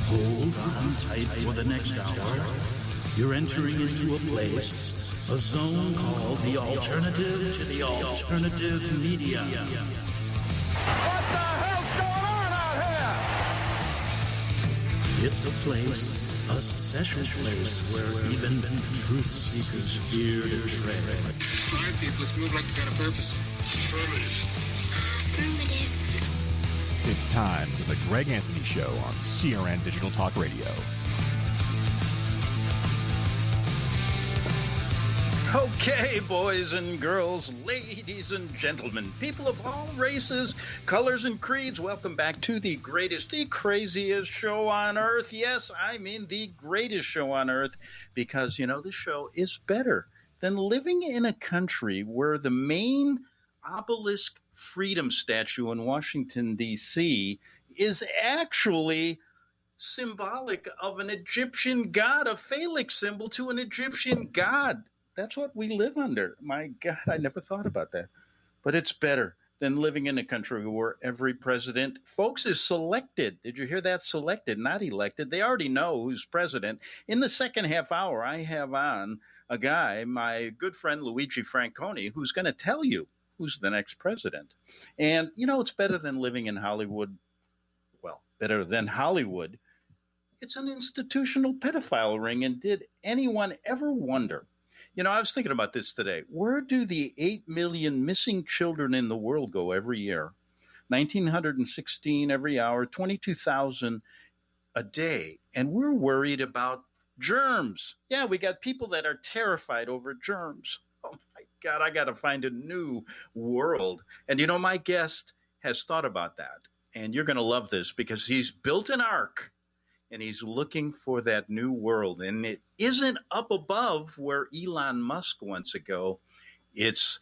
Hold on tight for the next hour. You're entering into a place, a zone called the alternative to the alternative media. What the hell's going on out here? It's a place, a special place where even truth seekers fear to tread. All right, people, let's move like we got a purpose. Affirmative. It's time for the Greg Anthony Show on CRN Digital Talk Radio. Okay, boys and girls, ladies and gentlemen, people of all races, colors, and creeds, welcome back to the greatest, the craziest show on earth. Yes, I mean the greatest show on earth, because, you know, this show is better than living in a country where the main obelisk freedom statue in Washington, D.C. is actually symbolic of an Egyptian god, a phallic symbol to an Egyptian god. That's what we live under. My God, I never thought about that. But it's better than living in a country where every president, folks, is selected. Did you hear that? Selected, not elected. They already know who's president. In the second half hour, I have on a guy, my good friend Luigi Franconi, who's going to tell you who's the next president. And, you know, it's better than living in Hollywood. Well, better than Hollywood. It's an institutional pedophile ring. And did anyone ever wonder? You know, I was thinking about this today. Where do the 8 million missing children in the world go every year? 1,916 every hour, 22,000 a day. And we're worried about germs. Yeah, we got people that are terrified over germs. Oh, my God, I got to find a new world. And, you know, my guest has thought about that. And you're going to love this because he's built an ark. And he's looking for that new world. And it isn't up above where Elon Musk wants to go. It's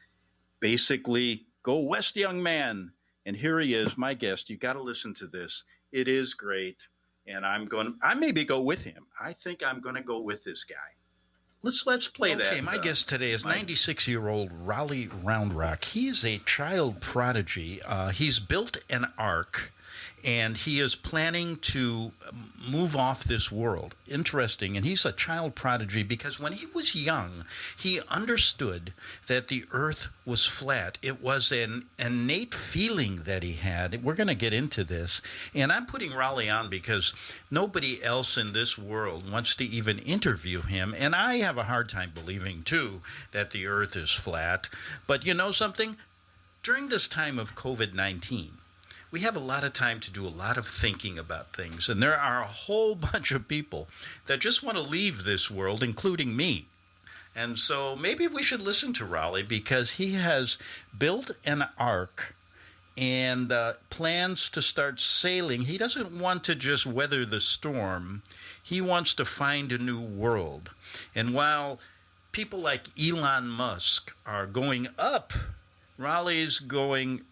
basically go west, young man. And here he is, my guest. You got to listen to this. It is great. And I maybe go with him. I think I'm going to go with this guy. Let's play that. Okay, my guest today is 96-year-old Raleigh Roundrock. He is a child prodigy. He's built an ark. And he is planning to move off this world. Interesting. And he's a child prodigy because when he was young, he understood that the earth was flat. It was an innate feeling that he had. We're going to get into this. And I'm putting Raleigh on because nobody else in this world wants to even interview him. And I have a hard time believing, too, that the earth is flat. But you know something? During this time of COVID-19, we have a lot of time to do a lot of thinking about things. And there are a whole bunch of people that just want to leave this world, including me. And so maybe we should listen to Raleigh because he has built an ark and plans to start sailing. He doesn't want to just weather the storm. He wants to find a new world. And while people like Elon Musk are going up, Raleigh's going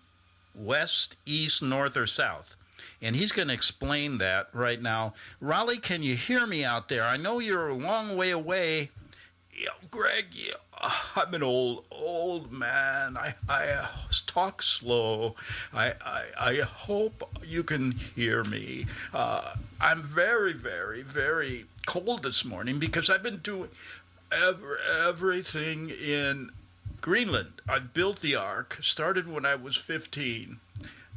west, east, north, or south. And he's going to explain that right now. Raleigh, can you hear me out there? I know you're a long way away. Yeah, Greg, I'm an old man. I talk slow. I hope you can hear me. I'm very, very, very cold this morning because I've been doing everything in Greenland. I built the ark, started when I was 15.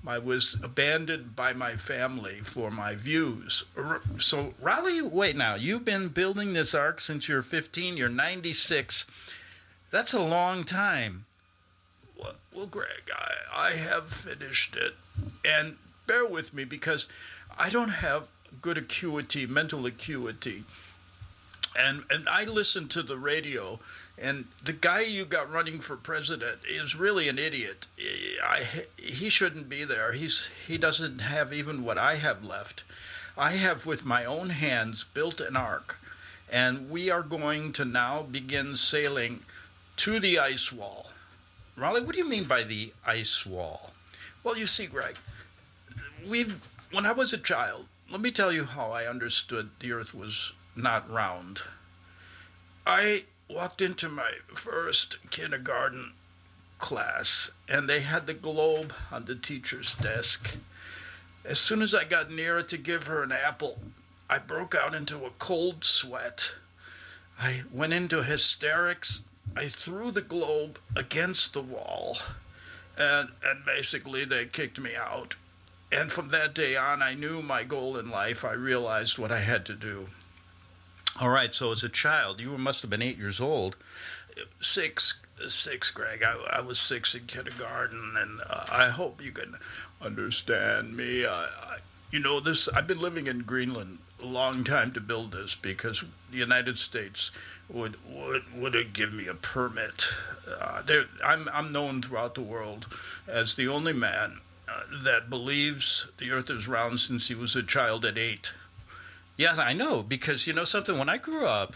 I was abandoned by my family for my views. So, Raleigh, wait now. You've been building this ark since you're 15. You're 96. That's a long time. Well, Greg, I have finished it. And bear with me because I don't have good acuity, mental acuity. And I listen to the radio. And the guy you got running for president is really an idiot. He shouldn't be there. He doesn't have even what I have left. I have, with my own hands, built an ark. And we are going to now begin sailing to the ice wall. Raleigh, what do you mean by the ice wall? Well, you see, Greg, when I was a child, let me tell you how I understood the earth was not round. I walked into my first kindergarten class, and they had the globe on the teacher's desk. As soon as I got near it to give her an apple, I broke out into a cold sweat. I went into hysterics. I threw the globe against the wall, and basically they kicked me out. And from that day on, I knew my goal in life. I realized what I had to do. All right, so as a child, you must have been 8 years old. Six, Greg. I was 6 in kindergarten, and I hope you can understand me. I've been living in Greenland a long time to build this because the United States wouldn't give me a permit. I'm known throughout the world as the only man that believes the Earth is round since he was a child at 8. Yes, I know, because you know something. When I grew up,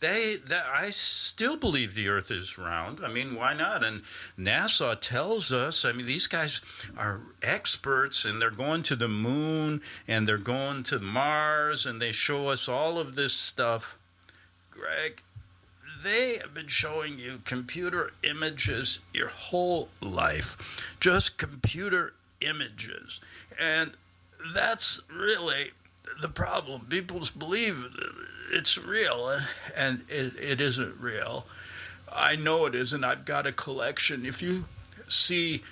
I still believe the Earth is round. I mean, why not? And NASA tells us. I mean, these guys are experts, and they're going to the moon, and they're going to Mars, and they show us all of this stuff. Greg, they have been showing you computer images your whole life, just computer images, and that's really the problem. People believe it's real, and it isn't real. I know it isn't. I've got a collection. If you see,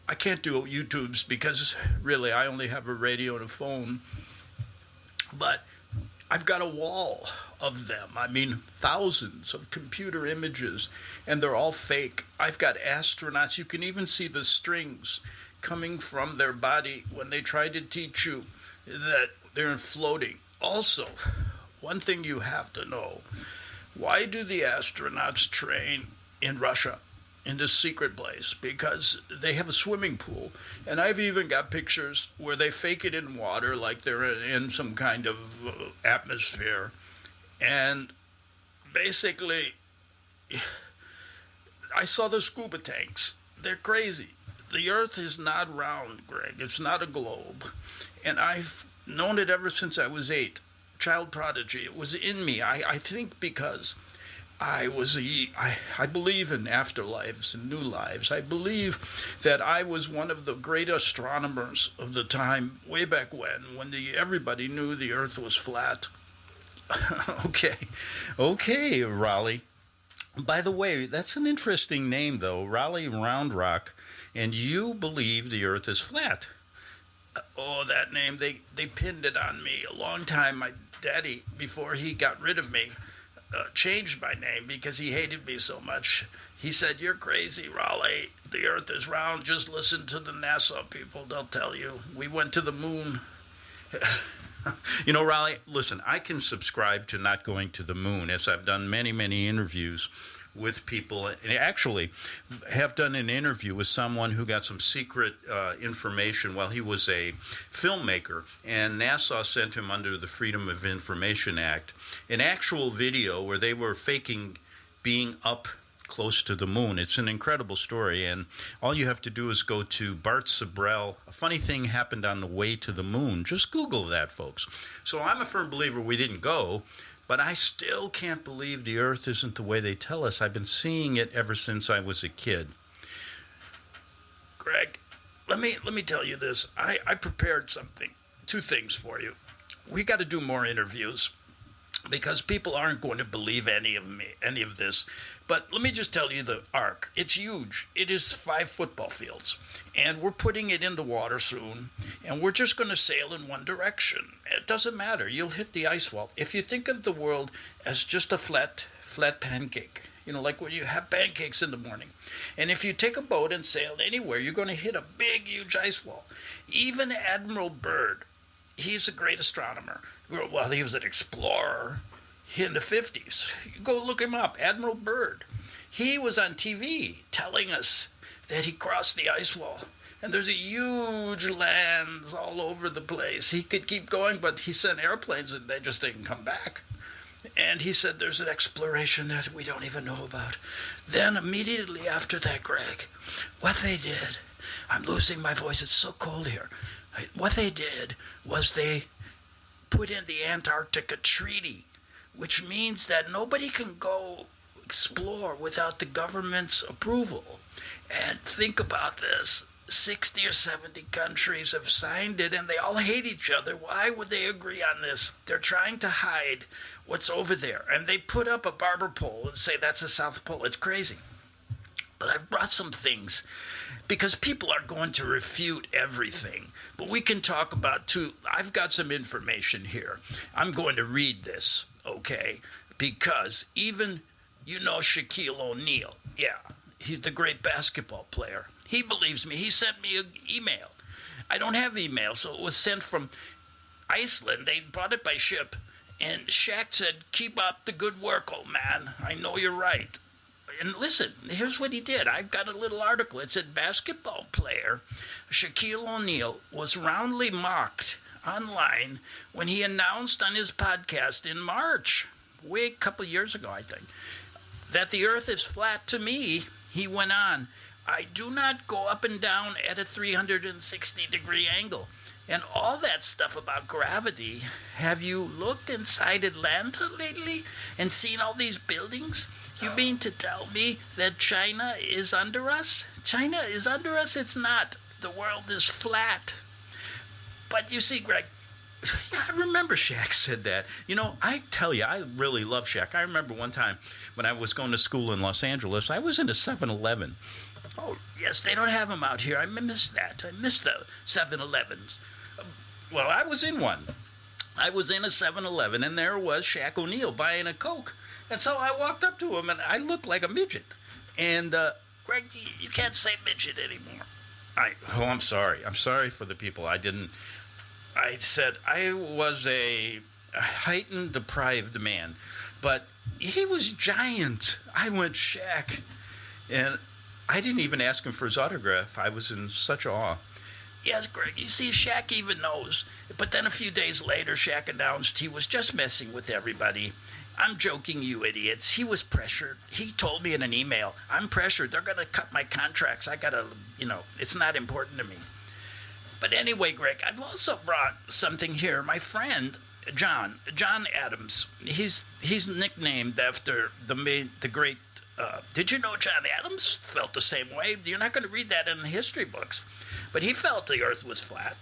I can't do YouTubes because really I only have a radio and a phone, but I've got a wall of them. I mean, thousands of computer images, and they're all fake. I've got astronauts. You can even see the strings coming from their body when they try to teach you that they're floating. Also, one thing you have to know, why do the astronauts train in Russia, in this secret place? Because they have a swimming pool. And I've even got pictures where they fake it in water like they're in some kind of atmosphere. And basically, I saw the scuba tanks. They're crazy. The Earth is not round, Greg. It's not a globe. And I've known it ever since I was 8. Child prodigy. It was in me. I think because I believe in afterlives and new lives. I believe that I was one of the great astronomers of the time, way back when everybody knew the Earth was flat. Okay, Raleigh. By the way, that's an interesting name, though, Raleigh Round Rock, and you believe the Earth is flat. Oh, that name, they pinned it on me a long time. My daddy, before he got rid of me, changed my name because he hated me so much. He said, "You're crazy, Raleigh. The Earth is round. Just listen to the NASA people. They'll tell you. We went to the moon." You know, Raleigh, listen, I can subscribe to not going to the moon, as I've done many, many interviews with people, and actually have done an interview with someone who got some secret information while he was a filmmaker, and NASA sent him under the Freedom of Information Act an actual video where they were faking being up close to the moon. It's an incredible story, and all you have to do is go to Bart Sabrell. A funny thing happened on the way to the moon. Just Google that, folks. So I'm a firm believer we didn't go, but I still can't believe the Earth isn't the way they tell us. I've been seeing it ever since I was a kid. Greg, let me tell you this. I prepared something, 2 things for you. We got to do more interviews because people aren't going to believe any of this. But let me just tell you the ark. It's huge. It is 5 football fields. And we're putting it in the water soon. And we're just going to sail in one direction. It doesn't matter. You'll hit the ice wall. If you think of the world as just a flat pancake, you know, like when you have pancakes in the morning. And if you take a boat and sail anywhere, you're going to hit a big, huge ice wall. Even Admiral Byrd, he's a great astronomer. Well, he was an explorer in the 50s. Go look him up, Admiral Byrd. He was on TV telling us that he crossed the ice wall. And there's a huge lands all over the place. He could keep going, but he sent airplanes and they just didn't come back. And he said there's an exploration that we don't even know about. Then immediately after that, Greg, what they did, I'm losing my voice, it's so cold here. What they did was they put in the Antarctica Treaty, which means that nobody can go explore without the government's approval. And think about this. 60 or 70 countries have signed it, and they all hate each other. Why would they agree on this? They're trying to hide what's over there. And they put up a barber pole and say that's the South Pole. It's crazy. But I've brought some things because people are going to refute everything. But we can talk about two. I've got some information here. I'm going to read this, okay? Because even, Shaquille O'Neal. Yeah, he's the great basketball player. He believes me. He sent me an email. I don't have email, so it was sent from Iceland. They brought it by ship. And Shaq said, keep up the good work, old man. I know you're right. And listen, here's what he did. I've got a little article. It said basketball player Shaquille O'Neal was roundly mocked online when he announced on his podcast in March, a couple of years ago, I think, that the earth is flat to me. He went on, I do not go up and down at a 360-degree angle. And all that stuff about gravity, have you looked inside Atlanta lately and seen all these buildings? You mean to tell me that China is under us? China is under us? It's not. The world is flat. But you see, Greg, yeah, I remember Shaq said that. I tell you, I really love Shaq. I remember one time when I was going to school in Los Angeles, I was in a 7-Eleven. Oh, yes, they don't have them out here. I missed that. I missed the 7-Elevens. Well, I was in one. I was in a 7-Eleven, and there was Shaq O'Neal buying a Coke. And so I walked up to him, and I looked like a midget. And, Greg, you can't say midget anymore. I'm sorry. I'm sorry for the people. I said I was a heightened, deprived man. But he was giant. I went, Shaq. And I didn't even ask him for his autograph. I was in such awe. Yes, Greg, you see, Shaq even knows. But then a few days later, Shaq announced he was just messing with everybody. I'm joking, you idiots. He was pressured. He told me in an email, I'm pressured. They're going to cut my contracts. I got to, it's not important to me. But anyway, Greg, I've also brought something here. My friend, John Adams, he's nicknamed after the great, did you know John Adams felt the same way? You're not going to read that in the history books. But he felt the earth was flat.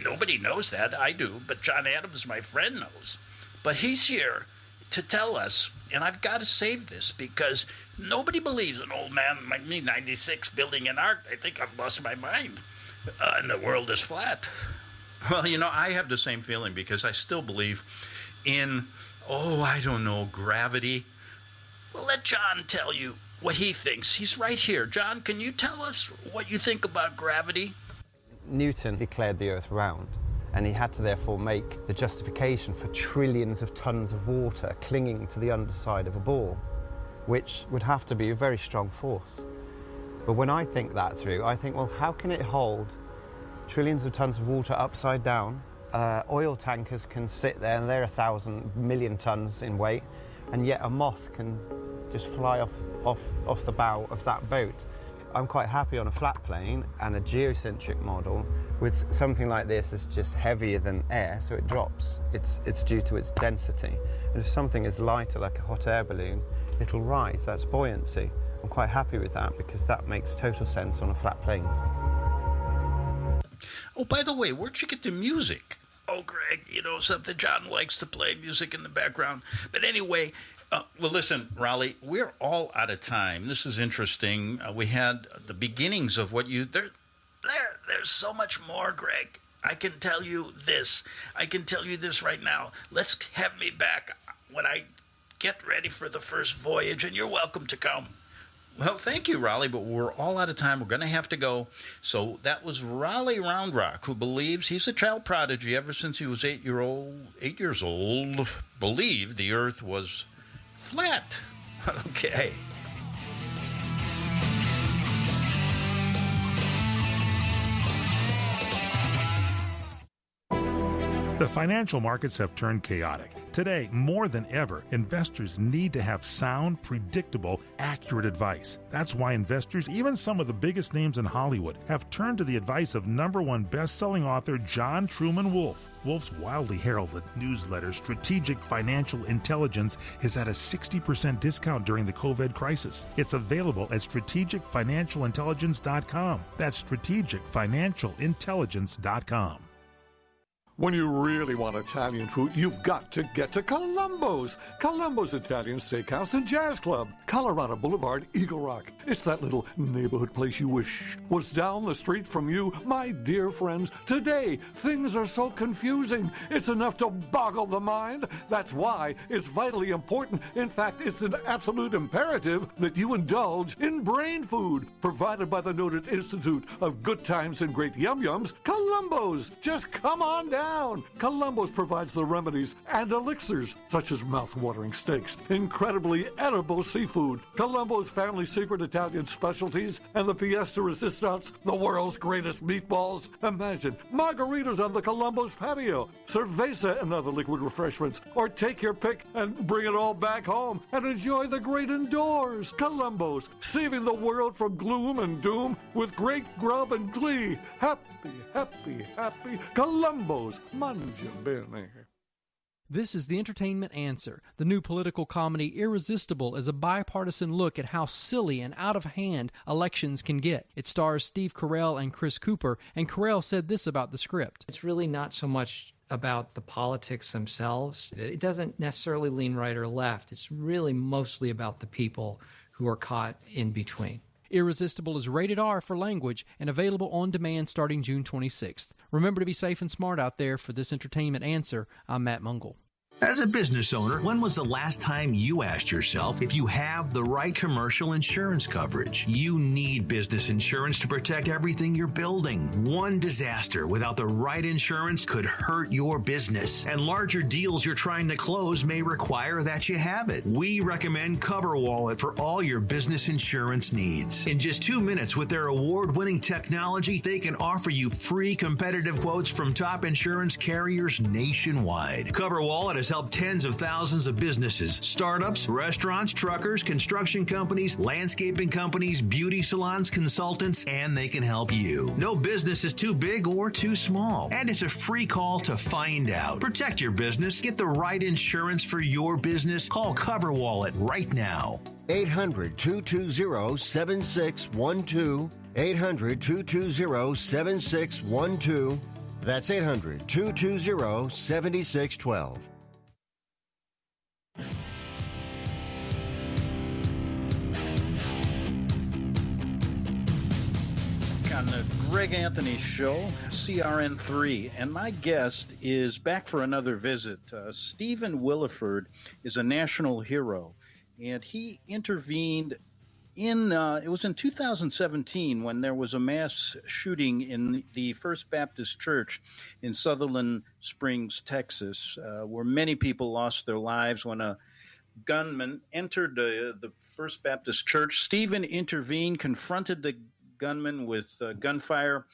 Nobody knows that. I do. But John Adams, my friend, knows. But he's here to tell us, and I've got to save this because nobody believes an old man like me, 96, building an ark. I think I've lost my mind. And the world is flat. Well, I have the same feeling because I still believe in, gravity. Well, let John tell you what he thinks. He's right here. John, can you tell us what you think about gravity? Newton declared the earth round, and he had to therefore make the justification for trillions of tons of water clinging to the underside of a ball, which would have to be a very strong force. But when I think that through, I think, well, how can it hold trillions of tons of water upside down? Oil tankers can sit there, and they're 1,000 million tons in weight, and yet a moth can just fly off the bow of that boat. I'm quite happy on a flat plane and a geocentric model with something like this that's just heavier than air, so it drops. It's due to its density. And if something is lighter, like a hot air balloon, it'll rise. That's buoyancy. I'm quite happy with that because that makes total sense on a flat plane. Oh, by the way, where'd you get the music? Oh, Greg, something, John likes to play music in the background. But anyway, well, listen, Raleigh, we're all out of time. This is interesting. We had the beginnings of what you... There's so much more, Greg. I can tell you this. I can tell you this right now. Let's have me back when I get ready for the first voyage, and you're welcome to come. Well, thank you, Raleigh, but we're all out of time. We're going to have to go. So that was Raleigh Roundrock, who believes he's a child prodigy ever since he was 8 years old, believed the earth was flat. Okay. The financial markets have turned chaotic. Today, more than ever, investors need to have sound, predictable, accurate advice. That's why investors, even some of the biggest names in Hollywood, have turned to the advice of #1 best-selling author John Truman Wolfe. Wolfe's wildly heralded newsletter, Strategic Financial Intelligence, is at a 60% discount during the COVID crisis. It's available at strategicfinancialintelligence.com. That's strategicfinancialintelligence.com. When you really want Italian food, you've got to get to Columbo's. Columbo's Italian Steakhouse and Jazz Club, Colorado Boulevard, Eagle Rock. It's that little neighborhood place you wish was down the street from you. My dear friends, today things are so confusing. It's enough to boggle the mind. That's why it's vitally important. In fact, it's an absolute imperative that you indulge in brain food. Provided by the noted Institute of Good Times and Great Yum Yums, Columbo's. Just come on down. Columbo's provides the remedies and elixirs, such as mouth-watering steaks, incredibly edible seafood, Columbo's family secret Italian specialties, and the pièce de resistance, the world's greatest meatballs. Imagine margaritas on the Columbo's patio, cerveza and other liquid refreshments, or take your pick and bring it all back home and enjoy the great indoors. Columbo's, saving the world from gloom and doom with great grub and glee. Happy, happy, happy Columbo's. Mangia bene. This is the Entertainment Answer. The new political comedy Irresistible is a bipartisan look at how silly and out of hand elections can get. It stars Steve Carell and Chris Cooper, and Carell said this about the script. It's really not so much about the politics themselves. It doesn't necessarily lean right or left. It's really mostly about the people who are caught in between. Irresistible is rated R for language and available on demand starting June 26th. Remember to be safe and smart out there. For this Entertainment Answer, I'm Matt Mungle. As a business owner, when was the last time you asked yourself if you have the right commercial insurance coverage? You need business insurance to protect everything you're building. One disaster without the right insurance could hurt your business, and larger deals you're trying to close may require that you have it. We recommend CoverWallet for all your business insurance needs. In just 2 minutes with their award-winning technology, they can offer you free competitive quotes from top insurance carriers nationwide. CoverWallet has helped tens of thousands of businesses, startups, restaurants, truckers, construction companies, landscaping companies, beauty salons, consultants, and they can help you. No business is too big or too small, and it's a free call to find out. Protect your business. Get the right insurance for your business. Call CoverWallet right now. 800-220-7612. 800-220-7612. That's 800-220-7612. On the Greg Anthony Show, CRN3, and my guest is back for another visit. Stephen Williford is a national hero, and he intervened it was in 2017 when there was a mass shooting in the First Baptist Church in Sutherland Springs, Texas, where many people lost their lives when a gunman entered the First Baptist Church. Stephen intervened, confronted the gunman with gunfire,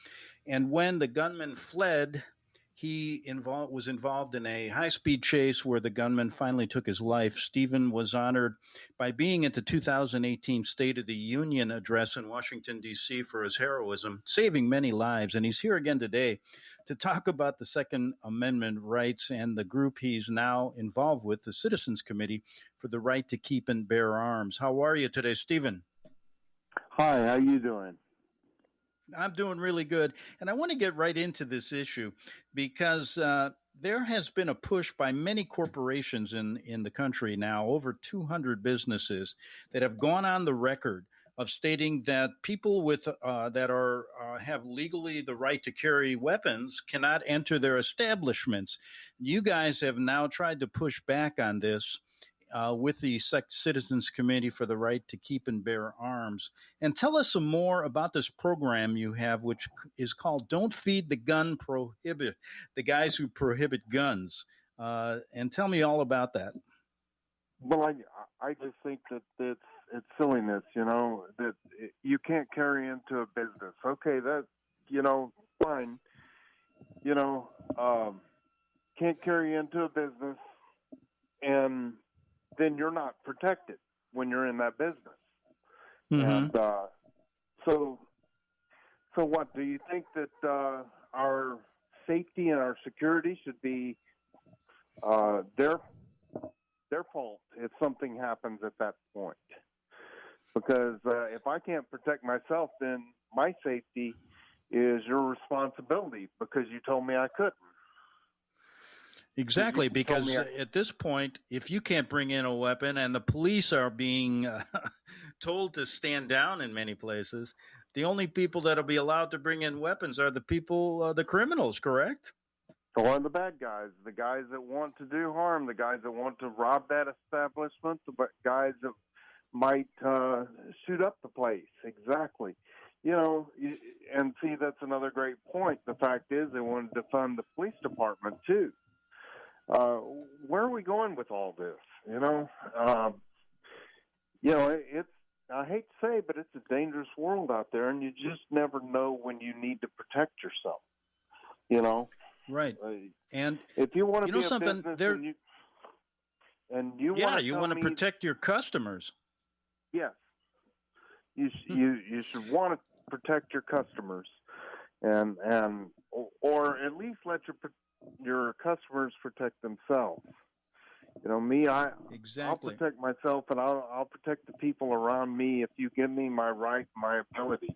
and when the gunman fled, he was involved in a high-speed chase where the gunman finally took his life. Stephen was honored by being at the 2018 State of the Union address in Washington, D.C. for his heroism, saving many lives. And he's here again today to talk about the Second Amendment rights and the group he's now involved with, the Citizens Committee for the Right to Keep and Bear Arms. How are you today, Stephen? Hi, how you doing? I'm doing really good. And I want to get right into this issue because there has been a push by many corporations in the country now, over 200 businesses that have gone on the record of stating that people with that have legally the right to carry weapons cannot enter their establishments. You guys have now tried to push back on this with the Citizens Committee for the Right to Keep and Bear Arms. And tell us some more about this program you have, which is called Don't Feed the Gun Prohibit, the guys who prohibit guns. And tell me all about that. Well, I just think that it's silliness, that you can't carry into a business. Okay, that, fine. can't carry into a business, and then you're not protected when you're in that business. And so what do you think that our safety and our security should be their fault if something happens at that point? Because if I can't protect myself, then my safety is your responsibility because you told me I couldn't. Exactly, because at this point, if you can't bring in a weapon and the police are being told to stand down in many places, the only people that'll be allowed to bring in weapons are the people, the criminals, correct? Or the bad guys, the guys that want to do harm, the guys that want to rob that establishment, the guys that might shoot up the place. Exactly. You know, and see, that's another great point. The fact is they wanted to fund the police department, too. Where are we going with all this? You know, it's, I hate to say, but it's a dangerous world out there, and you just never know when you need to protect yourself. You know, right? And if you want to be something, a business, you want to protect your customers. Yes, you should want to protect your customers, and or at least let your customers protect themselves. You know, me, I'll protect myself, and I'll protect the people around me if you give me my right, my ability.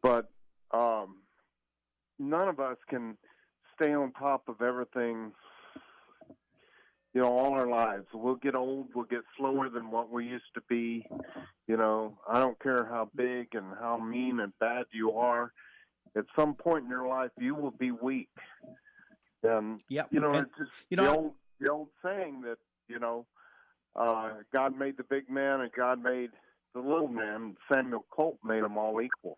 But none of us can stay on top of everything, you know, all our lives. We'll get old, we'll get slower than what we used to be. You know, I don't care how big and how mean and bad you are. At some point in your life, you will be weak. And, you know, it's just the old saying that, you know, God made the big man and God made the little man. Samuel Colt made them all equal.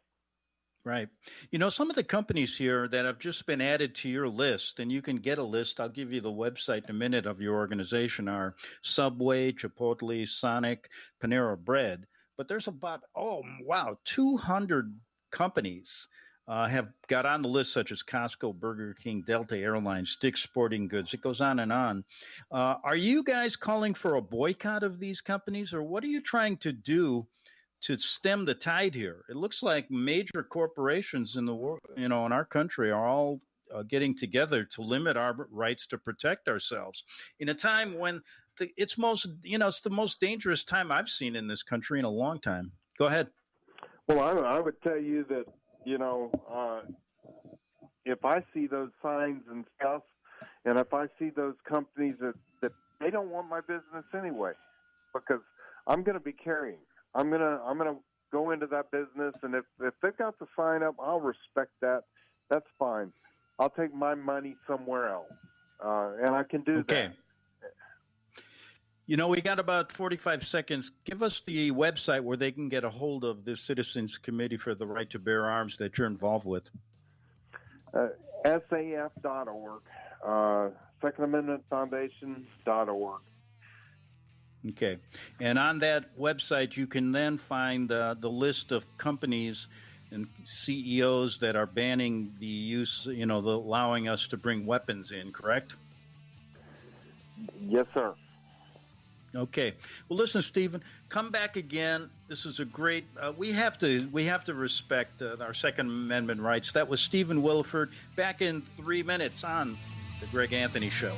Right. You know, some of the companies here that have just been added to your list, and you can get a list, I'll give you the website in a minute, of your organization, are Subway, Chipotle, Sonic, Panera Bread. But there's about, 200 companies have got on the list, such as Costco, Burger King, Delta Airlines, Dick's Sporting Goods. It goes on and on. Are you guys calling for a boycott of these companies, or what are you trying to do to stem the tide here? It looks like major corporations in the world, you know, in our country, are all getting together to limit our rights to protect ourselves in a time when it's the most dangerous time I've seen in this country in a long time. Go ahead. Well, I would tell you that, you know, if I see those signs and stuff, and if I see those companies that they don't want my business anyway, because I'm going to be carrying. I'm gonna go into that business, and if they've got the sign up, I'll respect that. That's fine. I'll take my money somewhere else, and I can do that. You know, we got about 45 seconds. Give us the website where they can get a hold of the Citizens Committee for the Right to Bear Arms that you're involved with. SAF.org, Second Amendment Foundation.org. Okay. And on that website, you can then find the list of companies and CEOs that are banning the use, you know, allowing us to bring weapons in, correct? Yes, sir. Okay. Well, listen, Stephen, come back again. This is a great, we have to respect our Second Amendment rights. That was Stephen Williford, back in 3 minutes on The Greg Anthony Show.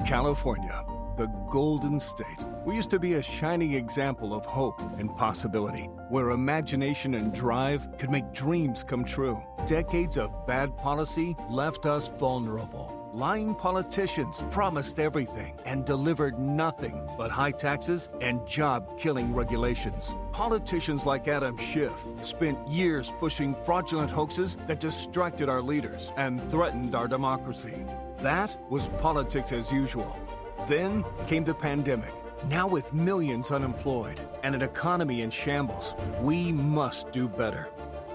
California, the Golden State. We used to be a shining example of hope and possibility, where imagination and drive could make dreams come true. Decades of bad policy left us vulnerable. Lying politicians promised everything and delivered nothing but high taxes and job-killing regulations. Politicians like Adam Schiff spent years pushing fraudulent hoaxes that distracted our leaders and threatened our democracy. That was politics as usual. Then came the pandemic. Now with millions unemployed and an economy in shambles, we must do better.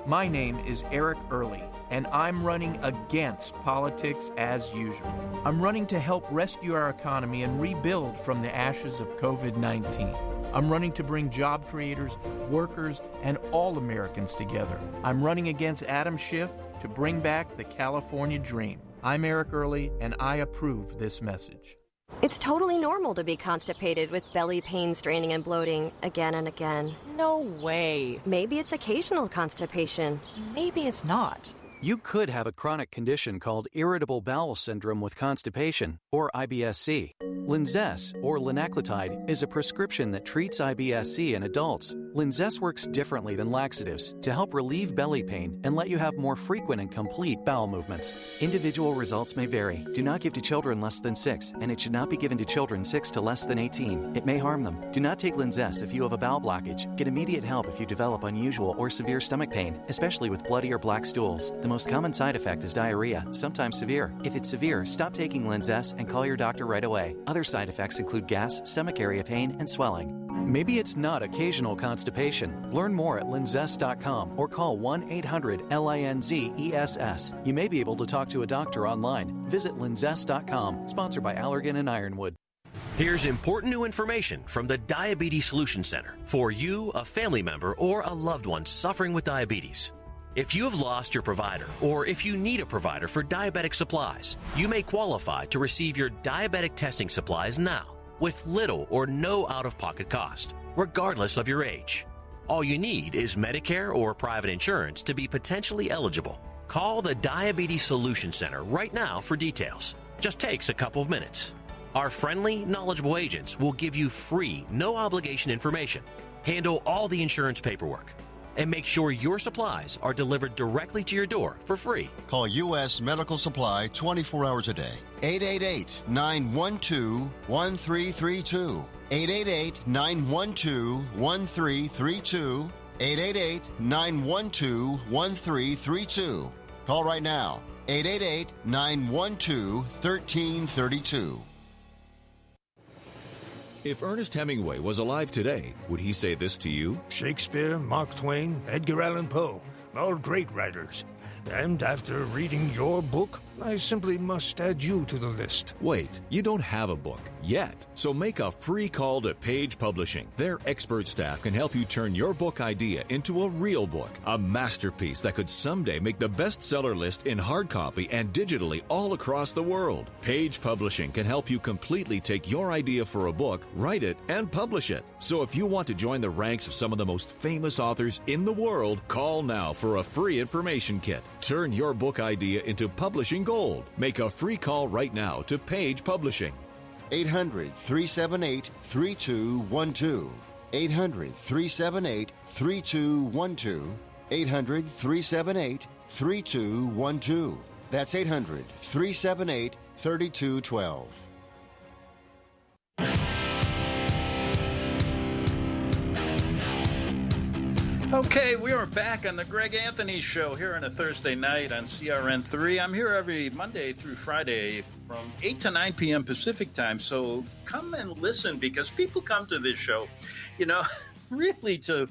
My name is Eric Early, and I'm running against politics as usual. I'm running to help rescue our economy and rebuild from the ashes of COVID-19. I'm running to bring job creators, workers, and all Americans together. I'm running against Adam Schiff to bring back the California dream. I'm Eric Early, and I approve this message. It's totally normal to be constipated with belly pain, straining, and bloating again and again. No way. Maybe it's occasional constipation. Maybe it's not. You could have a chronic condition called irritable bowel syndrome with constipation, or IBS-C. Linzess, or linaclotide, is a prescription that treats IBS-C in adults. Linzess works differently than laxatives to help relieve belly pain and let you have more frequent and complete bowel movements. Individual results may vary. Do not give to children less than 6, and it should not be given to children 6 to less than 18. It may harm them. Do not take Linzess if you have a bowel blockage. Get immediate help if you develop unusual or severe stomach pain, especially with bloody or black stools. The most common side effect is diarrhea, sometimes severe. If it's severe, stop taking Linzess and call your doctor right away. Other side effects include gas, stomach area pain, and swelling. Maybe it's not occasional constipation. Learn more at linzess.com or call 1-800-LINZESS. You may be able to talk to a doctor online. Visit linzess.com, sponsored by Allergan and Ironwood. Here's important new information from the Diabetes Solution Center for you, a family member, or a loved one suffering with diabetes. If you have lost your provider, or if you need a provider for diabetic supplies, you may qualify to receive your diabetic testing supplies now with little or no out-of-pocket cost, regardless of your age. All you need is Medicare or private insurance to be potentially eligible. Call the Diabetes Solution Center right now for details. Just takes a couple of minutes. Our friendly, knowledgeable agents will give you free, no-obligation information, handle all the insurance paperwork, and make sure your supplies are delivered directly to your door for free. Call U.S. Medical Supply 24 hours a day. 888-912-1332. 888-912-1332. 888-912-1332. Call right now. 888-912-1332. If Ernest Hemingway was alive today, would he say this to you? Shakespeare, Mark Twain, Edgar Allan Poe, all great writers. And after reading your book, I simply must add you to the list. Wait, you don't have a book yet. So make a free call to Page Publishing. Their expert staff can help you turn your book idea into a real book, a masterpiece that could someday make the bestseller list in hard copy and digitally all across the world. Page Publishing can help you completely take your idea for a book, write it, and publish it. So if you want to join the ranks of some of the most famous authors in the world, call now for a free information kit. Turn your book idea into publishing gold. Make a free call right now to Page Publishing. 800-378-3212. 800-378-3212. 800-378-3212. That's 800-378-3212. Okay, we are back on the Greg Anthony Show here on a Thursday night on CRN3. I'm here every Monday through Friday from 8 to 9 p.m. Pacific time, so come and listen because people come to this show, you know, really to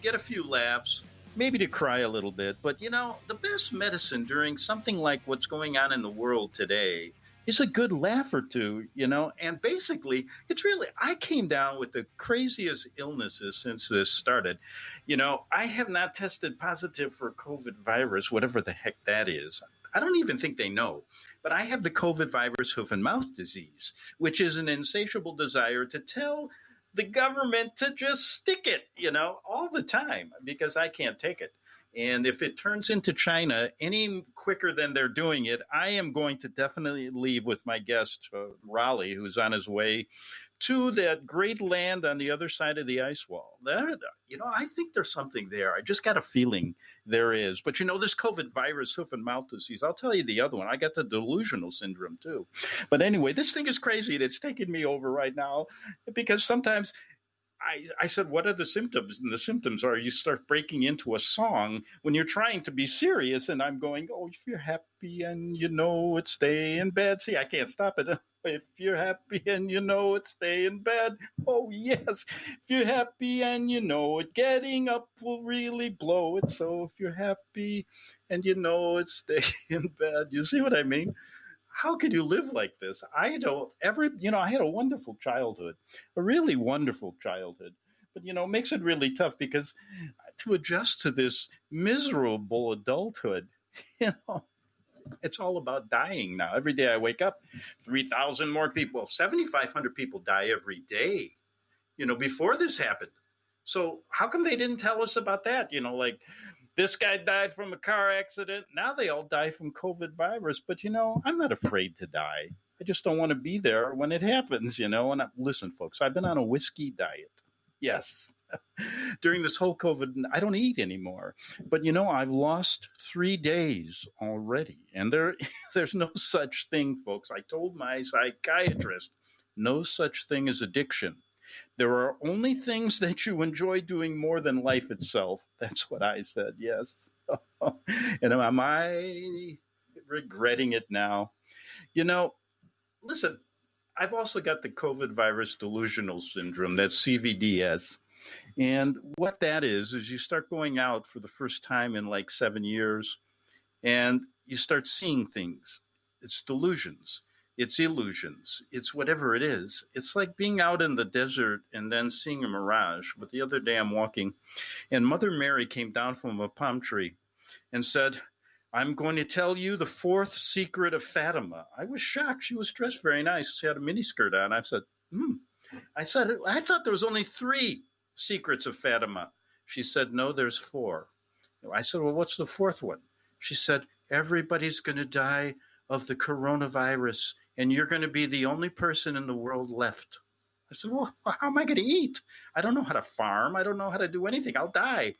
get a few laughs, maybe to cry a little bit. But, you know, the best medicine during something like what's going on in the world today is a good laugh or two, you know, and basically it's really, I came down with the craziest illnesses since this started. You know, I have not tested positive for COVID virus, whatever the heck that is. I don't even think they know, but I have the COVID virus hoof and mouth disease, which is an insatiable desire to tell the government to just stick it, you know, all the time because I can't take it. And if it turns into China any quicker than they're doing it, I am going to definitely leave with my guest, Raleigh, who's on his way to that great land on the other side of the ice wall. There, you know, I think there's something there. I just got a feeling there is. But, you know, this COVID virus, hoof and mouth disease, I'll tell you the other one. I got the delusional syndrome, too. But anyway, this thing is crazy, and it's taking me over right now because sometimes I said, what are the symptoms? And the symptoms are you start breaking into a song when you're trying to be serious. And I'm going, oh, if you're happy and you know it, stay in bed. See, I can't stop it. If you're happy and you know it, stay in bed. Oh, yes. If you're happy and you know it, getting up will really blow it. So if you're happy and you know it, stay in bed. You see what I mean? how could you live like this? I don't ever, I had a wonderful childhood, a really wonderful childhood. But, it makes it really tough because to adjust to this miserable adulthood, it's all about dying now. Every day I wake up, 3,000 more people, 7,500 people die every day, before this happened. So how come they didn't tell us about that? Like this guy died from a car accident. Now they all die from COVID virus. But, I'm not afraid to die. I just don't want to be there when it happens, And listen, folks, I've been on a whiskey diet. Yes. During this whole COVID, I don't eat anymore. But, I've lost 3 days already. And there's no such thing, folks. I told my psychiatrist, no such thing as addiction. There are only things that you enjoy doing more than life itself. That's what I said, yes. And am I regretting it now? Listen, I've also got the COVID virus delusional syndrome, that's CVDS. And what that is you start going out for the first time in like 7 years, and you start seeing things. It's delusions. It's illusions. It's whatever it is. It's like being out in the desert and then seeing a mirage. But the other day I'm walking, and Mother Mary came down from a palm tree and said, I'm going to tell you the fourth secret of Fatima. I was shocked. She was dressed very nice. She had a miniskirt on. I said, I thought there was only 3 secrets of Fatima. She said, no, there's 4. I said, well, what's the 4th one? She said, everybody's going to die of the coronavirus, and you're going to be the only person in the world left. I said, well, how am I going to eat? I don't know how to farm. I don't know how to do anything. I'll die.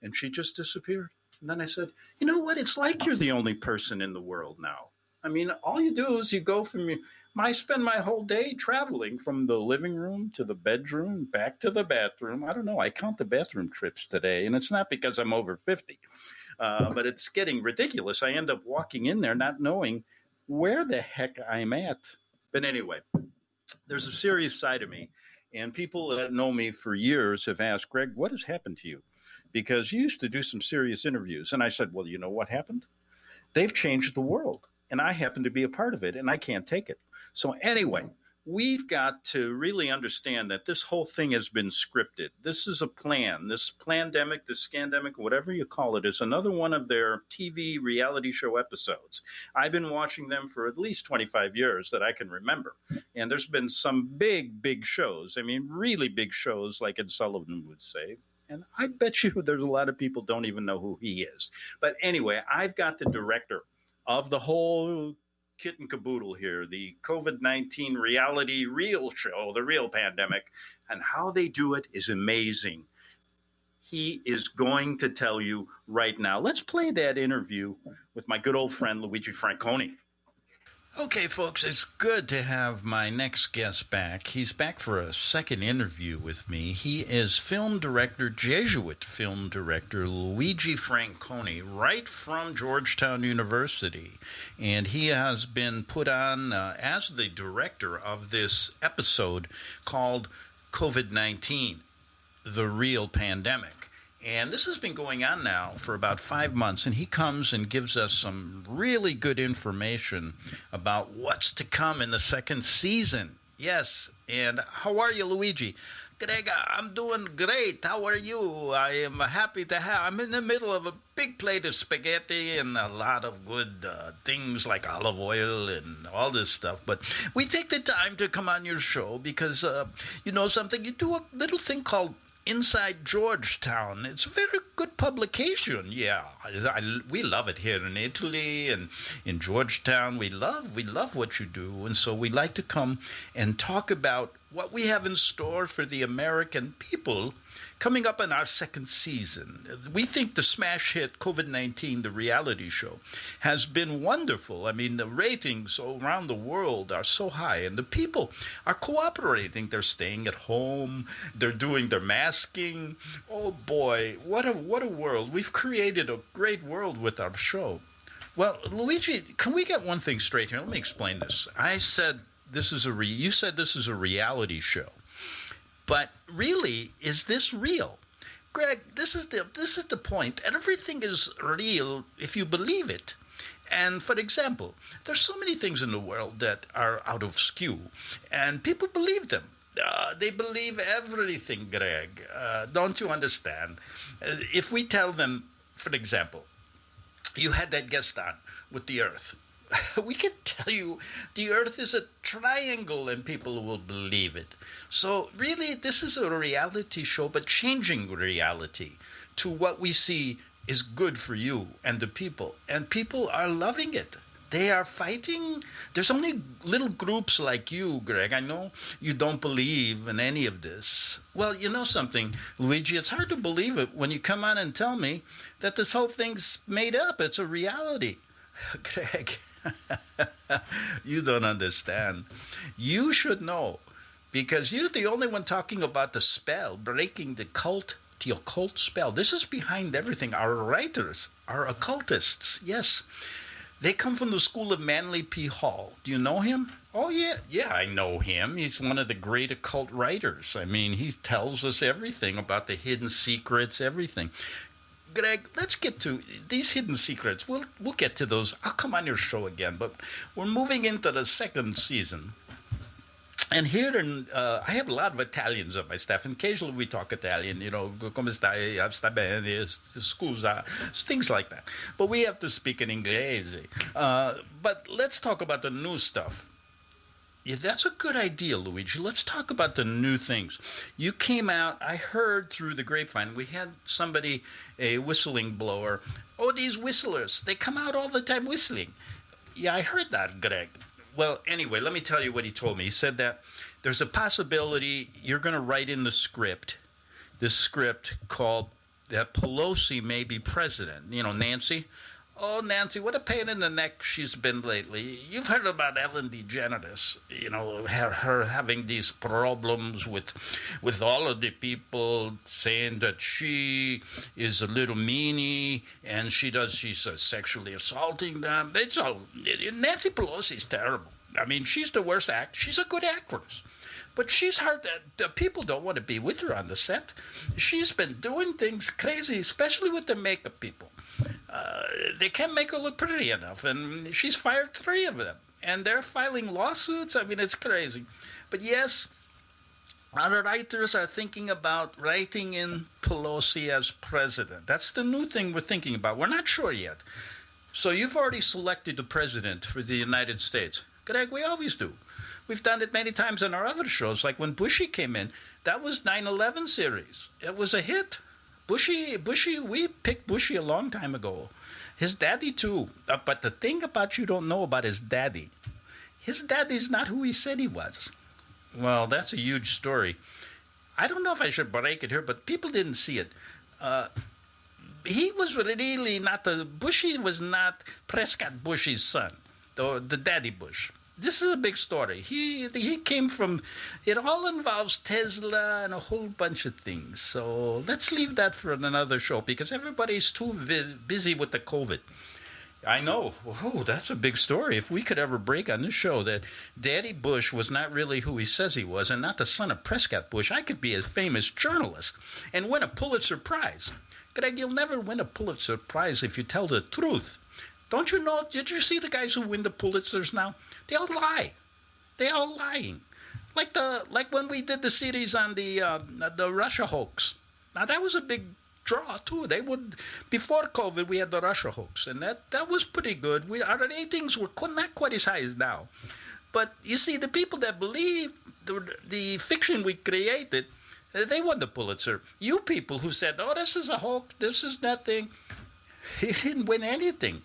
And she just disappeared. And then I said, you know what? It's like you're the only person in the world now. I mean, all you do is you go from I spend my whole day traveling from the living room to the bedroom, back to the bathroom. I don't know. I count the bathroom trips today, and it's not because I'm over 50, but it's getting ridiculous. I end up walking in there not knowing where the heck I'm at. But anyway, there's a serious side of me, and people that know me for years have asked, Greg, what has happened to you? Because you used to do some serious interviews. And I said, well, you know what happened? They've changed the world, and I happen to be a part of it, and I can't take it. So anyway, we've got to really understand that this whole thing has been scripted. This is a plan. This pandemic, this scandemic, whatever you call it, is another one of their TV reality show episodes. I've been watching them for at least 25 years that I can remember. And there's been some big, big shows. I mean, really big shows, like Ed Sullivan would say. And I bet you there's a lot of people don't even know who he is. But anyway, I've got the director of the whole kit and caboodle here, the COVID-19 reality real show, the real pandemic, and how they do it is amazing. He is going to tell you right now. Let's play that interview with my good old friend, Luigi Franconi. Okay, folks, it's good to have my next guest back. He's back for a second interview with me. He is film director, Jesuit film director, Luigi Franconi, right from Georgetown University. And he has been put on as the director of this episode called COVID-19, the real pandemic. And this has been going on now for about 5 months, and he comes and gives us some really good information about what's to come in the second season. Yes, and how are you, Luigi? Greg, I'm doing great. How are you? I am happy to have... I'm in the middle of a big plate of spaghetti and a lot of good things like olive oil and all this stuff. But we take the time to come on your show because, you know something? You do a little thing called Inside Georgetown. It's a very good publication. Yeah, we love it here in Italy and in Georgetown. We love what you do, and so we like to come and talk about what we have in store for the American people coming up in our second season. We think the smash hit COVID-19, the reality show, has been wonderful. I mean, the ratings around the world are so high, and the people are cooperating. They're staying at home. They're doing their masking. Oh, boy, what a world. We've created a great world with our show. Well, Luigi, can we get one thing straight here? Let me explain this. I said you said this is a reality show. But really, is this real? Greg, this is the point. Everything is real if you believe it. And for example, there's so many things in the world that are out of skew, and people believe them. They believe everything, Greg. Don't you understand? If we tell them, for example, you had that guest on with the Earth. We can tell you the Earth is a triangle and people will believe it. So really, this is a reality show, but changing reality to what we see is good for you and the people. And people are loving it. They are fighting. There's only little groups like you, Greg. I know you don't believe in any of this. Well, you know something, Luigi, it's hard to believe it when you come on and tell me that this whole thing's made up. It's a reality. Greg, you don't understand. You should know, because you're the only one talking about the spell, breaking the occult spell. This is behind everything. Our writers are occultists, yes. They come from the school of Manly P. Hall. Do you know him? Oh, yeah. Yeah, I know him. He's one of the great occult writers. I mean, he tells us everything about the hidden secrets, everything. Greg, let's get to these hidden secrets. We'll get to those. I'll come on your show again, but we're moving into the second season. And here, I have a lot of Italians on my staff, and occasionally we talk Italian, you know, come stai, sta bene, scusa, things like that. But we have to speak in Inglese. But let's talk about the new stuff. Yeah, that's a good idea, Luigi. Let's talk about the new things. You came out, I heard through the grapevine, we had somebody, a whistling blower. Oh, these whistlers, they come out all the time whistling. Yeah, I heard that, Greg. Well, anyway, let me tell you what he told me. He said that there's a possibility you're going to write in the script, this script called that Pelosi may be president. You know, Nancy. Oh, Nancy, what a pain in the neck she's been lately. You've heard about Ellen DeGeneres, you know, her having these problems with all of the people saying that she is a little meanie and she's sexually assaulting them. It's all, Nancy Pelosi's terrible. I mean, she's the worst she's a good actress. But she's hard. The people don't want to be with her on the set. She's been doing things crazy, especially with the makeup people. They can't make her look pretty enough, and she's fired 3 of them, and they're filing lawsuits. I mean, it's crazy. But yes, our writers are thinking about writing in Pelosi as president. That's the new thing we're thinking about. We're not sure yet. So you've already selected the president for the United States. Greg, we always do. We've done it many times on our other shows, like when Bushy came in. That was 9/11 series. It was a hit. Bushy, we picked Bushy a long time ago. His daddy, too. But the thing about you don't know about his daddy's not who he said he was. Well, that's a huge story. I don't know if I should break it here, but people didn't see it. He was really not Bushy was not Prescott Bushy's son, the daddy Bush. This is a big story. He came from, it all involves Tesla and a whole bunch of things. So let's leave that for another show because everybody's too busy with the COVID. I know. Oh, that's a big story. If we could ever break on this show that Daddy Bush was not really who he says he was and not the son of Prescott Bush, I could be a famous journalist and win a Pulitzer Prize. Greg, you'll never win a Pulitzer Prize if you tell the truth. Don't you know? Did you see the guys who win the Pulitzers now? They all lie. They're all lying. Like when we did the series on the Russia hoax. Now that was a big draw too. Before COVID we had the Russia hoax, and that was pretty good. Our ratings were not quite as high as now. But you see, the people that believe the fiction we created, they won the Pulitzer. You people who said, "Oh, this is a hoax. This is nothing," he didn't win anything.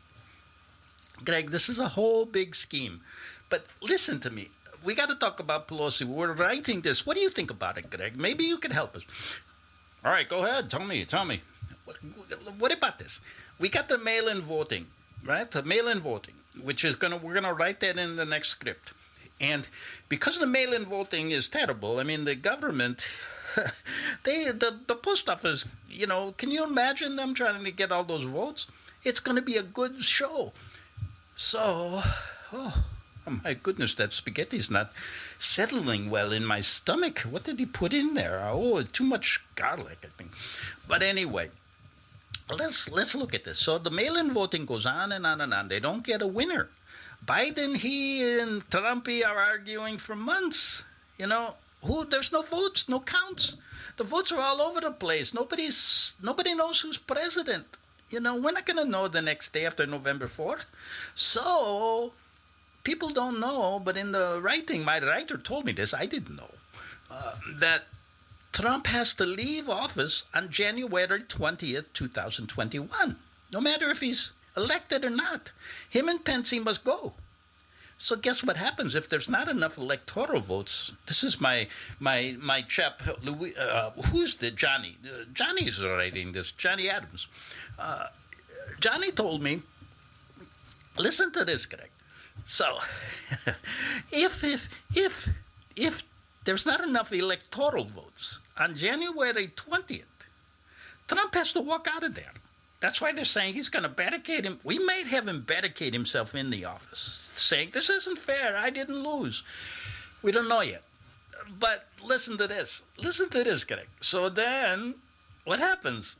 Greg, this is a whole big scheme. But listen to me. We got to talk about Pelosi. We're writing this. What do you think about it, Greg? Maybe you can help us. All right, go ahead. Tell me. What about this? We got the mail-in voting, right? The mail-in voting, which is we're gonna write that in the next script. And because the mail-in voting is terrible, I mean, the government, the post office, you know, can you imagine them trying to get all those votes? It's going to be a good show. So, oh my goodness, that spaghetti's not settling well in my stomach. What did he put in there? Oh, too much garlic, I think. But anyway, let's look at this. So the mail-in voting goes on and on and on. They don't get a winner. Biden, he and Trump are arguing for months. There's no votes, no counts. The votes are all over the place. Nobody knows who's president. We're not going to know the next day after November 4th. So people don't know, but in the writing, my writer told me this, I didn't know, that Trump has to leave office on January 20th, 2021. No matter if he's elected or not. Him and Pence must go. So guess what happens if there's not enough electoral votes? This is my chap, Louis, who's the Johnny? Johnny's writing this, Johnny Adams. Johnny told me, listen to this, Greg. So, if there's not enough electoral votes on January 20th, Trump has to walk out of there. That's why they're saying he's going to barricade him. We might have him barricade himself in the office, saying, this isn't fair, I didn't lose. We don't know yet. But listen to this. Listen to this, Greg. So then, what happens?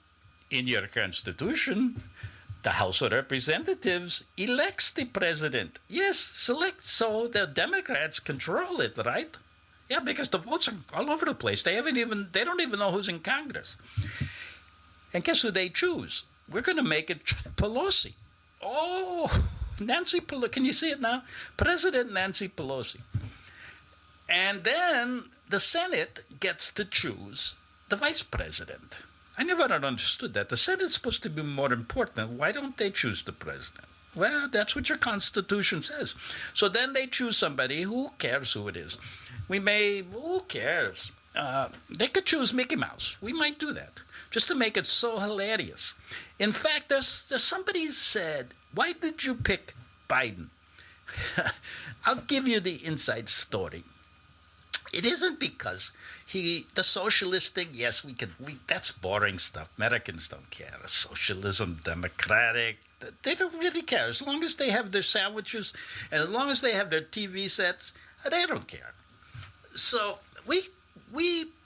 In your Constitution, the House of Representatives elects the president. Yes, select. So the Democrats control it, right? Yeah, because the votes are all over the place. They don't even know who's in Congress. And guess who they choose? We're going to make it Pelosi. Oh, Nancy Pelosi. Can you see it now? President Nancy Pelosi. And then the Senate gets to choose the vice president. I never understood that. The Senate's supposed to be more important. Why don't they choose the president? Well, that's what your Constitution says. So then they choose somebody. Who cares who it is? Who cares? They could choose Mickey Mouse. We might do that, just to make it so hilarious. In fact, there's somebody said, why did you pick Biden? I'll give you the inside story. It isn't because the socialist thing, yes, that's boring stuff. Americans don't care. Socialism, democratic, they don't really care. As long as they have their sandwiches and as long as they have their TV sets, they don't care. So we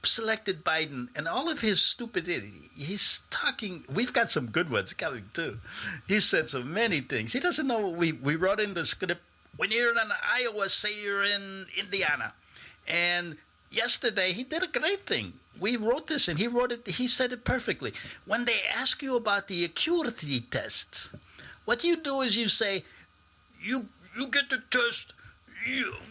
selected Biden and all of his stupidity. He's talking. We've got some good ones coming too. He said so many things. He doesn't know what we wrote in the script. When you're in Iowa, say you're in Indiana. And yesterday he did a great thing. We wrote this and he wrote it. He said it perfectly. When they ask you about the acuity test, what you do is you say, you get the test.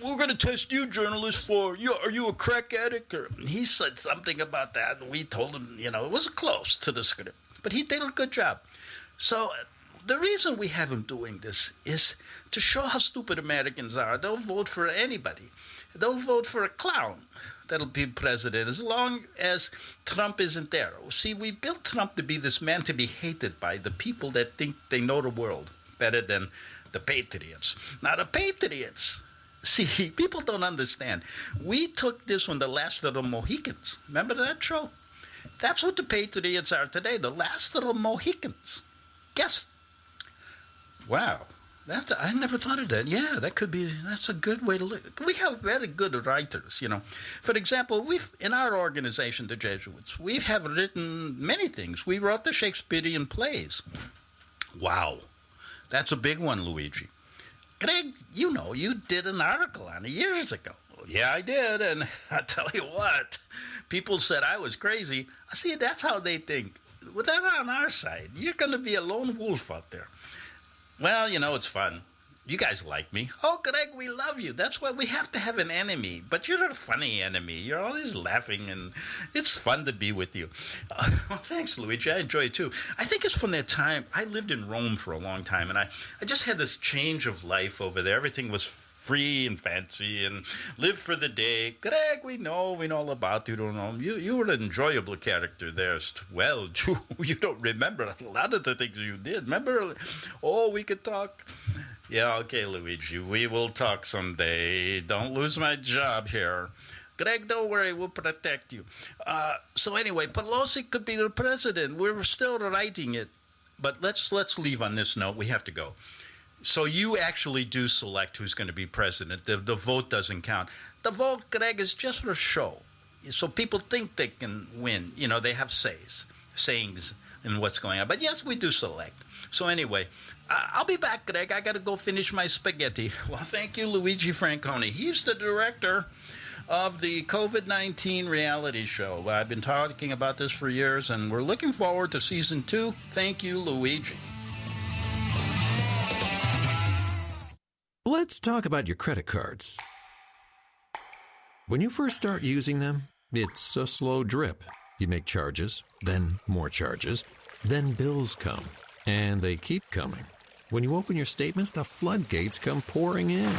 We're going to test you, journalists, for are you a crack addict? He said something about that. And we told him, it was close to the script. But he did a good job. So the reason we have him doing this is to show how stupid Americans are. They'll vote for anybody. They'll vote for a clown that'll be president as long as Trump isn't there. See, we built Trump to be this man to be hated by the people that think they know the world better than the patriots. Now, the patriots, see, people don't understand. We took this from the last of the Mohicans. Remember that show? That's what the patriots are today, the last of the Mohicans. Guess. Wow. I never thought of that. Yeah, that's a good way to look. We have very good writers, For example, in our organization, the Jesuits, we have written many things. We wrote the Shakespearean plays. Wow. That's a big one, Luigi. Greg, you did an article on it years ago. Yeah, I did, and I tell you what, people said I was crazy. See, that's how they think. Well, they're on our side. You're going to be a lone wolf out there. Well, it's fun. You guys like me. Oh, Greg, we love you. That's why we have to have an enemy. But you're a funny enemy. You're always laughing, and it's fun to be with you. Well, thanks, Luigi. I enjoy it, too. I think it's from that time. I lived in Rome for a long time, and I just had this change of life over there. Everything was free and fancy and live for the day. Greg, we know all about you. Don't know. You were an enjoyable character there. Well, you don't remember a lot of the things you did. Remember? Oh, we could talk. Yeah, okay, Luigi. We will talk someday. Don't lose my job here. Greg, don't worry. We'll protect you. So anyway, Pelosi could be the president. We're still writing it. But let's leave on this note. We have to go. So you actually do select who's going to be president. The vote doesn't count. The vote, Greg, is just for show. So people think they can win. They have sayings. in what's going on. But yes, we do select. So anyway, I'll be back, Greg. I got to go finish my spaghetti. Well, thank you, Luigi Franconi. He's the director of the COVID-19 reality show. I've been talking about this for years, and we're looking forward to season 2. Thank you, Luigi. Let's talk about your credit cards. When you first start using them, it's a slow drip. You make charges, then more charges, then bills come, and they keep coming. When you open your statements, the floodgates come pouring in.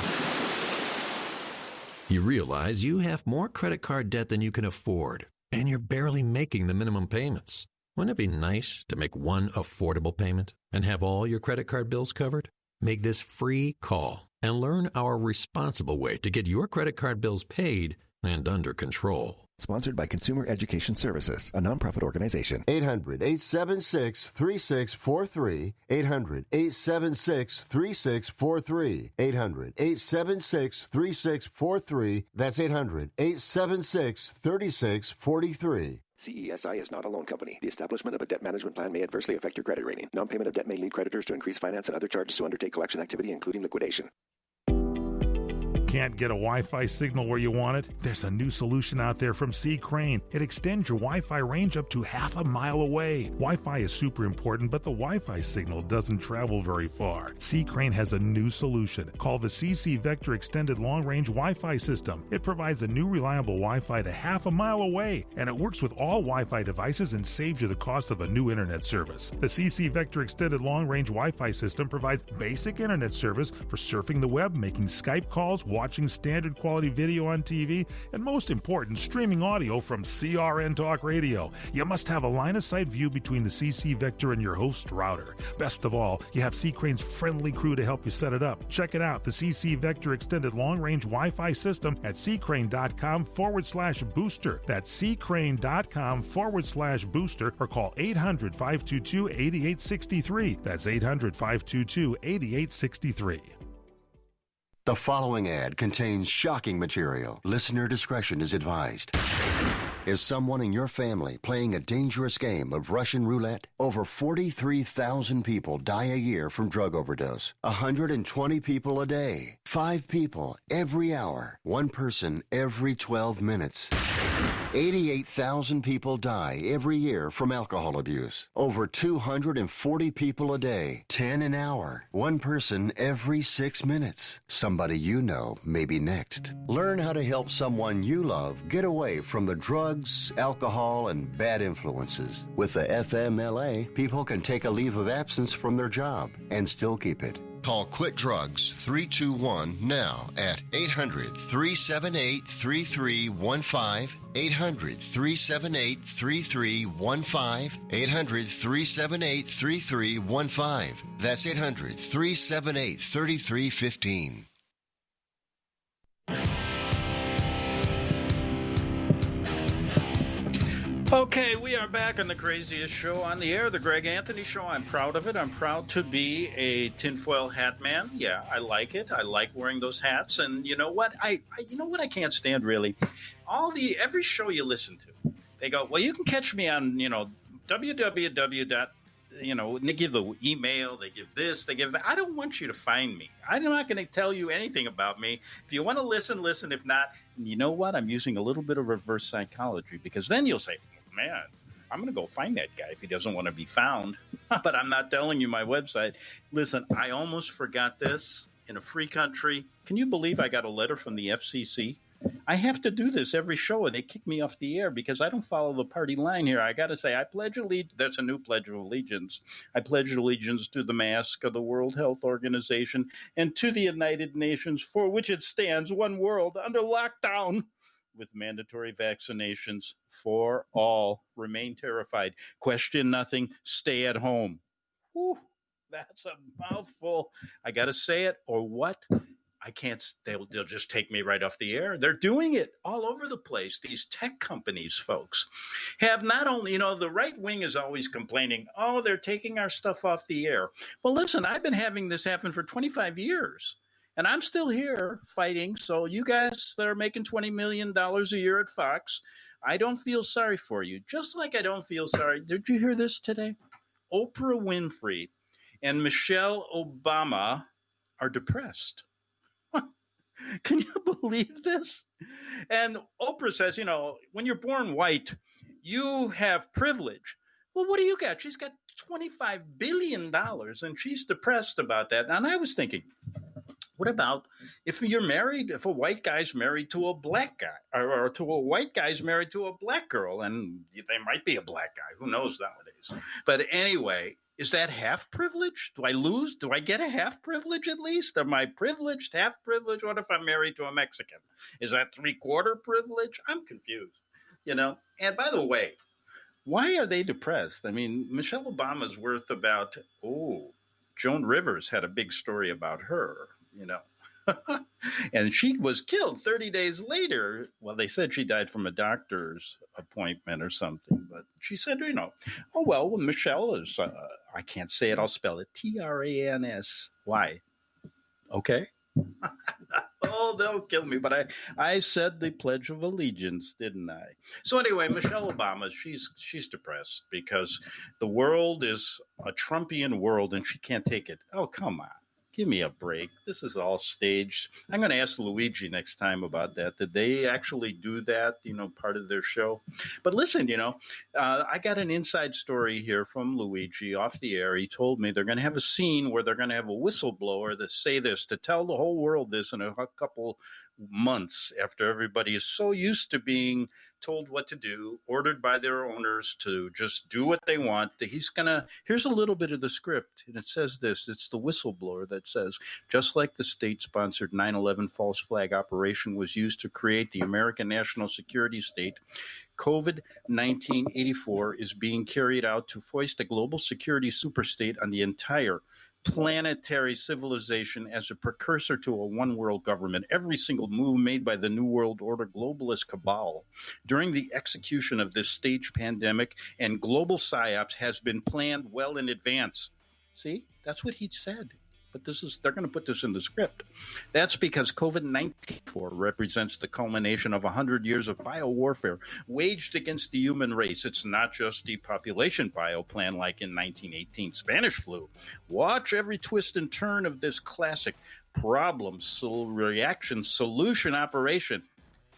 You realize you have more credit card debt than you can afford, and you're barely making the minimum payments. Wouldn't it be nice to make one affordable payment and have all your credit card bills covered? Make this free call and learn our responsible way to get your credit card bills paid and under control. Sponsored by Consumer Education Services, a nonprofit organization. 800-876-3643. 800-876-3643. 800-876-3643. That's 800-876-3643. CESI is not a loan company. The establishment of a debt management plan may adversely affect your credit rating. Non-payment of debt may lead creditors to increase finance and other charges to undertake collection activity, including liquidation. Can't get a Wi-Fi signal where you want it? There's a new solution out there from CRN. It extends your Wi-Fi range up to half a mile away. Wi-Fi is super important, but the Wi-Fi signal doesn't travel very far. CRN has a new solution called the CC Vector Extended Long Range Wi-Fi System. It provides a new reliable Wi-Fi to half a mile away, and it works with all Wi-Fi devices and saves you the cost of a new internet service. The CC Vector Extended Long Range Wi-Fi System provides basic internet service for surfing the web, making Skype calls, watching standard quality video on TV, and most important, streaming audio from CRN Talk Radio. You must have a line-of-sight view between the CC Vector and your host router. Best of all, you have CCrane's friendly crew to help you set it up. Check it out, the CC Vector Extended Long Range Wi-Fi System at ccrane.com/booster. That's ccrane.com/booster, or call 800-522-8863. That's 800-522-8863. The following ad contains shocking material. Listener discretion is advised. Is someone in your family playing a dangerous game of Russian roulette? Over 43,000 people die a year from drug overdose. 120 people a day. 5 people every hour. 1 person every 12 minutes. 88,000 people die every year from alcohol abuse. Over 240 people a day. 10 an hour. 1 person every 6 minutes. Somebody you know may be next. Learn how to help someone you love get away from the drugs, alcohol, and bad influences. With the FMLA, people can take a leave of absence from their job and still keep it. Call Quit Drugs 321 now at 800-378-3315, 800-378-3315, 800-378-3315. That's 800-378-3315. Okay, we are back on the craziest show on the air, the Greg Anthony Show. I'm proud of it. I'm proud to be a tinfoil hat man. Yeah, I like it. I like wearing those hats. And you know what? I can't stand really. Every show you listen to, they go, well, you can catch me on, www. They give the email, they give this, they give that. I don't want you to find me. I'm not going to tell you anything about me. If you want to listen, listen. If not, you know what? I'm using a little bit of reverse psychology, because then you'll say, man, I'm going to go find that guy if he doesn't want to be found. But I'm not telling you my website. Listen, I almost forgot this. In a free country, can you believe I got a letter from the FCC? I have to do this every show, and they kick me off the air because I don't follow the party line here. I got to say, I pledge allegiance. That's a new pledge of allegiance. I pledge allegiance to the mask of the World Health Organization and to the United Nations, for which it stands, one world under lockdown, with mandatory vaccinations for all. Remain terrified. Question nothing. Stay at home. Whew, that's a mouthful. I got to say it, or what? I can't. They'll just take me right off the air. They're doing it all over the place. These tech companies, folks, have not only, the right wing is always complaining, oh, they're taking our stuff off the air. Well, listen, I've been having this happen for 25 years. And I'm still here fighting. So you guys that are making $20 million a year at Fox, I don't feel sorry for you. Just like I don't feel sorry. Did you hear this today? Oprah Winfrey and Michelle Obama are depressed. Can you believe this? And Oprah says, when you're born white, you have privilege. Well, what do you got? She's got $25 billion, and she's depressed about that. And I was thinking, what about if you're married, if a white guy's married to a black guy, or to a white guy's married to a black girl, and they might be a black guy, who knows nowadays. But anyway, is that half privilege? Do I lose? Do I get a half privilege at least? Am I privileged, half privilege? What if I'm married to a Mexican? Is that 3/4 privilege? I'm confused, And by the way, why are they depressed? I mean, Michelle Obama's worth about, Joan Rivers had a big story about her, and she was killed 30 days later. Well, they said she died from a doctor's appointment or something, but she said, Michelle is, I can't say it, I'll spell it, Transy. Okay. Oh, they'll kill me. But I said the Pledge of Allegiance, didn't I? So anyway, Michelle Obama, she's depressed because the world is a Trumpian world and she can't take it. Oh, come on. Give me a break. This is all staged. I'm going to ask Luigi next time about that. Did they actually do that, part of their show? But listen, I got an inside story here from Luigi off the air. He told me they're going to have a scene where they're going to have a whistleblower to say this, to tell the whole world this in a couple months after everybody is so used to being told what to do, ordered by their owners to just do what they want. Here's a little bit of the script, and it says this. It's the whistleblower that says, just like the state-sponsored 9/11 false flag operation was used to create the American national security state, COVID-1984 is being carried out to foist a global security superstate on the entire planetary civilization as a precursor to a one-world government. Every single move made by the New World Order globalist cabal during the execution of this staged pandemic and global psyops has been planned well in advance. See, that's what he said. But they're going to put this in the script. That's because COVID-19 represents the culmination of 100 years of biowarfare waged against the human race. It's not just the population bioplan like in 1918 Spanish flu. Watch every twist and turn of this classic reaction solution operation,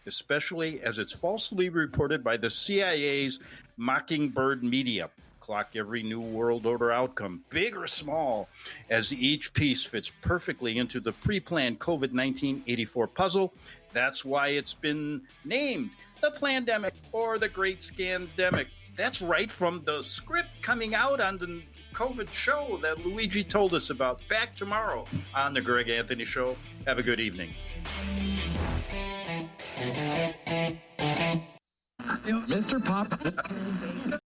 especially as it's falsely reported by the CIA's Mockingbird media. Clock every New World Order outcome, big or small, as each piece fits perfectly into the pre-planned COVID-19 84 puzzle. That's why it's been named the Plandemic or the Great Scandemic. That's right from the script coming out on the COVID show that Luigi told us about. Back tomorrow on the Greg Anthony Show. Have a good evening. Mr. Pop.